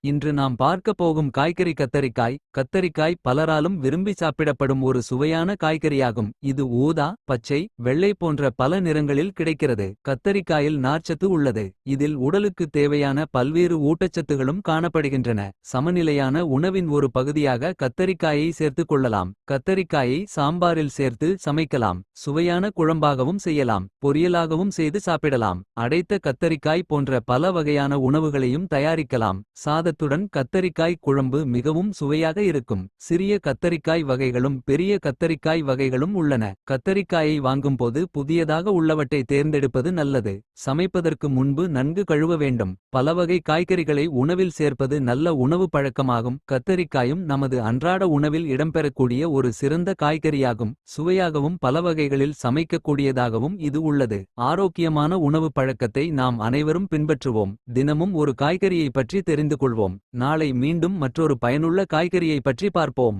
இன்று நாம் பார்க்க போகும் காய்கறி கத்தரிக்காய். கத்தரிக்காய் பலராலும் விரும்பி சாப்பிடப்படும் ஒரு சுவையான காய்கறியாகும். இது ஊதா, பச்சை, வெள்ளை போன்ற பல நிறங்களில் கிடைக்கிறது. கத்தரிக்காயில் நார்ச்சத்து உள்ளது. இதில் உடலுக்கு தேவையான பல்வேறு ஊட்டச்சத்துகளும் காணப்படுகின்றன. சமநிலையான உணவின் ஒரு பகுதியாக கத்தரிக்காயை சேர்த்துக் கொள்ளலாம். கத்தரிக்காயை சாம்பாரில் சேர்த்து சமைக்கலாம். சுவையான குழம்பாகவும் செய்யலாம். பொரியலாகவும் செய்து சாப்பிடலாம். அடைத்த கத்தரிக்காய் போன்ற பல வகையான உணவுகளையும் தயாரிக்கலாம். சாதத்துடன் கத்தரிக்காய் குழம்பு மிகவும் சுவையாக இருக்கும். சிறிய கத்தரிக்காய் வகைகளும் பெரிய கத்தரிக்காய் வகைகளும் உள்ளன. கத்தரிக்காயை வாங்கும்போது புதியதாக உள்ளவற்றை தேர்ந்தெடுப்பது நல்லது. சமைப்பதற்கு முன்பு நன்கு கழுவ வேண்டும். பலவகை காய்கறிகளை உணவில் சேர்ப்பது நல்ல உணவு பழக்கமாகும். கத்தரிக்காயும் நமது அன்றாட உணவில் இடம்பெறக்கூடிய ஒரு சிறந்த காய்கறியாகும். சுவையாகவும் பல வகைகளில் சமைக்கக்கூடியதாகவும் இது உள்ளது. ஆரோக்கியமான உணவு பழக்கத்தை நாம் அனைவரும் பின்பற்றுவோம். தினமும் ஒரு காய்கறியை பற்றி தெரிந்து கொள்வோம். நாளை மீண்டும் மற்றொரு பயனுள்ள காய்கறியை பற்றி பார்ப்போம்.